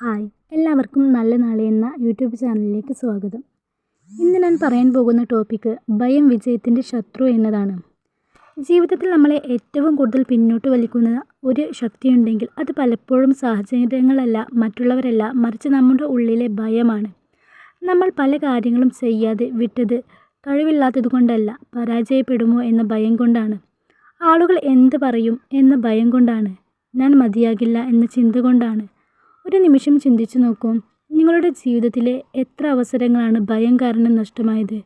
Hi, എല്ലാവർക്കും നല്ല നാളെ എന്ന യൂട്യൂബ് ചാനലിലേക്ക് സ്വാഗതം. ഇന്ന് ഞാൻ പറയാൻ പോകുന്ന ടോപ്പിക്ക് ഭയം വിജയത്തിൻ്റെ ശത്രു എന്നതാണ്. ജീവിതത്തിൽ നമ്മളെ ഏറ്റവും കൂടുതൽ പിന്നോട്ട് വലിക്കുന്ന ഒരു ശക്തിയുണ്ടെങ്കിൽ അത് പലപ്പോഴും സാഹചര്യങ്ങളല്ല, മറ്റുള്ളവരല്ല, മറിച്ച് നമ്മുടെ ഉള്ളിലെ ഭയമാണ്. നമ്മൾ പല കാര്യങ്ങളും ചെയ്യാതെ വിട്ടത് കഴിവില്ലാത്തതുകൊണ്ടല്ല, പരാജയപ്പെടുമോ എന്ന ഭയം കൊണ്ടാണ്. ആളുകൾ എന്ത് പറയും എന്ന ഭയം കൊണ്ടാണ്. ഞാൻ മതിയാകില്ല എന്ന ചിന്ത കൊണ്ടാണ്. ഒരു നിമിഷം ചിന്തിച്ചു നോക്കൂ, നിങ്ങളുടെ ജീവിതത്തിലെ എത്ര അവസരങ്ങളാണ് ഭയം കാരണം നഷ്ടമായത്?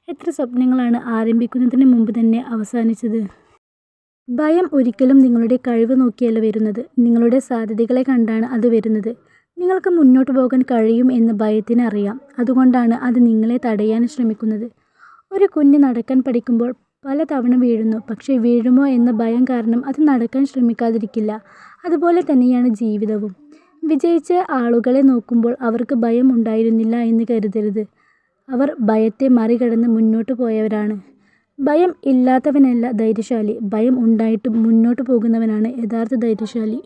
എത്ര സ്വപ്നങ്ങളാണ് ആരംഭിക്കുന്നതിന് മുമ്പ് തന്നെ അവസാനിച്ചത്? ഭയം ഒരിക്കലും നിങ്ങളുടെ കഴിവ് നോക്കിയല്ല വരുന്നത്, നിങ്ങളുടെ സാധ്യതകളെ കണ്ടാണ് അത് വരുന്നത്. നിങ്ങൾക്ക് മുന്നോട്ട് പോകാൻ കഴിയും എന്ന് ഭയത്തിന് അറിയാം, അതുകൊണ്ടാണ് അത് നിങ്ങളെ തടയാൻ ശ്രമിക്കുന്നത്. ഒരു കുഞ്ഞ് നടക്കാൻ പഠിക്കുമ്പോൾ പല തവണ വീഴുന്നു, പക്ഷേ വീഴുമോ എന്ന ഭയം കാരണം അത് നടക്കാൻ ശ്രമിക്കാതിരിക്കില്ല. അതുപോലെ തന്നെയാണ് ജീവിതവും. വിജയിച്ച ആളുകളെ നോക്കുമ്പോൾ അവർക്ക് ഭയം ഉണ്ടായിരുന്നില്ല എന്ന് കരുതരുത്. അവർ ഭയത്തെ മറികടന്ന് മുന്നോട്ട് പോയവരാണ്. ഭയം ഇല്ലാത്തവനല്ല ധൈര്യശാലി, ഭയം ഉണ്ടായിട്ടും മുന്നോട്ട് പോകുന്നവനാണ് യഥാർത്ഥ ധൈര്യശാലി.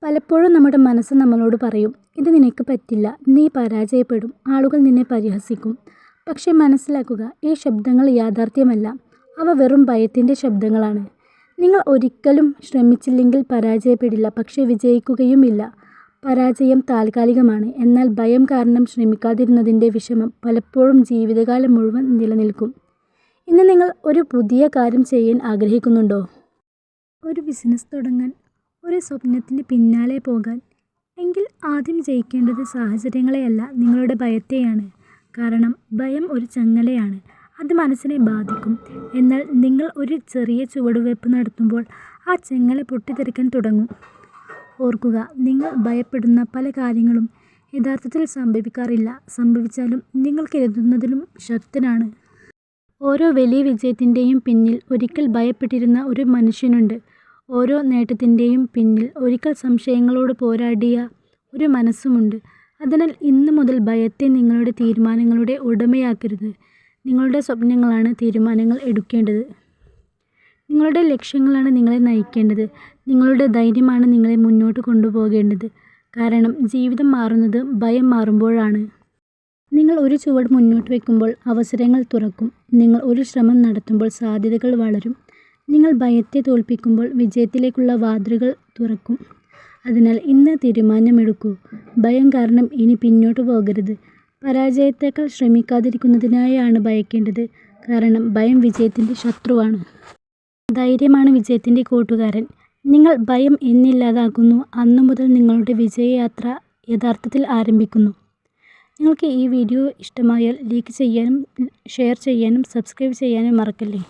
പലപ്പോഴും നമ്മുടെ മനസ്സ് നമ്മളോട് പറയും, ഇത് നിനക്ക് പറ്റില്ല, നീ പരാജയപ്പെടും, ആളുകൾ നിന്നെ പരിഹസിക്കും. പക്ഷേ മനസ്സിലാക്കുക, ഈ ശബ്ദങ്ങൾ യാഥാർത്ഥ്യമല്ല, അവ വെറും ഭയത്തിൻ്റെ ശബ്ദങ്ങളാണ്. നിങ്ങൾ ഒരിക്കലും ശ്രമിച്ചില്ലെങ്കിൽ പരാജയപ്പെടില്ല, പക്ഷേ വിജയിക്കുകയുമില്ല. പരാജയം താൽക്കാലികമാണ്, എന്നാൽ ഭയം കാരണം ശ്രമിക്കാതിരുന്നതിൻ്റെ വിഷമം പലപ്പോഴും ജീവിതകാലം മുഴുവൻ നിലനിൽക്കും. ഇന്ന് നിങ്ങൾ ഒരു പുതിയ കാര്യം ചെയ്യാൻ ആഗ്രഹിക്കുന്നുണ്ടോ? ഒരു ബിസിനസ് തുടങ്ങാൻ, ഒരു സ്വപ്നത്തിന് പിന്നാലെ പോകാൻ? എങ്കിൽ ആദ്യം ജയിക്കേണ്ടത് സാഹചര്യങ്ങളെയല്ല, നിങ്ങളുടെ ഭയത്തെയാണ്. കാരണം ഭയം ഒരു ചങ്ങലയാണ്, അത് മനസ്സിനെ ബാധിക്കും. എന്നാൽ നിങ്ങൾ ഒരു ചെറിയ ചുവടുവയ്പ് നടത്തുമ്പോൾ ആ ചങ്ങല പൊട്ടിത്തെറിക്കാൻ തുടങ്ങും. ഓർക്കുക, നിങ്ങൾ ഭയപ്പെടുന്ന പല കാര്യങ്ങളും യഥാർത്ഥത്തിൽ സംഭവിക്കാറില്ല. സംഭവിച്ചാലും നിങ്ങൾ കരുതുന്നതിലും ശക്തനാണ്. ഓരോ വലിയ വിജയത്തിൻ്റെയും പിന്നിൽ ഒരിക്കൽ ഭയപ്പെട്ടിരുന്ന ഒരു മനുഷ്യനുണ്ട്. ഓരോ നേട്ടത്തിൻ്റെയും പിന്നിൽ ഒരിക്കൽ സംശയങ്ങളോട് പോരാടിയ ഒരു മനസ്സുമുണ്ട്. അതിനാൽ ഇന്നു മുതൽ ഭയത്തെ നിങ്ങളുടെ തീരുമാനങ്ങളുടെ ഉടമയാക്കരുത്. നിങ്ങളുടെ സ്വപ്നങ്ങളാണ് തീരുമാനങ്ങൾ എടുക്കേണ്ടത്. നിങ്ങളുടെ ലക്ഷ്യങ്ങളാണ് നിങ്ങളെ നയിക്കേണ്ടത്. നിങ്ങളുടെ ധൈര്യമാണ് നിങ്ങളെ മുന്നോട്ട് കൊണ്ടുപോകേണ്ടത്. കാരണം ജീവിതം മാറുന്നത് ഭയം മാറുമ്പോഴാണ്. നിങ്ങൾ ഒരു ചുവട് മുന്നോട്ട് വയ്ക്കുമ്പോൾ അവസരങ്ങൾ തുറക്കും. നിങ്ങൾ ഒരു ശ്രമം നടത്തുമ്പോൾ സാധ്യതകൾ വളരും. നിങ്ങൾ ഭയത്തെ തോൽപ്പിക്കുമ്പോൾ വിജയത്തിലേക്കുള്ള വാതിലുകൾ തുറക്കും. അതിനാൽ ഇന്ന് തീരുമാനമെടുക്കൂ. ഭയം കാരണം ഇനി പിന്നോട്ട് പോകരുത്. പരാജയത്തേക്കാൾ ശ്രമിക്കാതിരിക്കുന്നതിനായാണ് ഭയക്കേണ്ടത്. കാരണം ഭയം വിജയത്തിൻ്റെ ശത്രുവാണ്. ധൈര്യമാണ് വിജയത്തിൻ്റെ കൂട്ടുകാരൻ. നിങ്ങൾ ഭയം എന്നില്ലാതാക്കുന്നു, അന്നു മുതൽ നിങ്ങളുടെ വിജയയാത്ര യഥാർത്ഥത്തിൽ ആരംഭിക്കുന്നു. നിങ്ങൾക്ക് ഈ വീഡിയോ ഇഷ്ടമായാൽ ലൈക്ക് ചെയ്യാനും ഷെയർ ചെയ്യാനും സബ്സ്ക്രൈബ് ചെയ്യാനും മറക്കല്ലേ.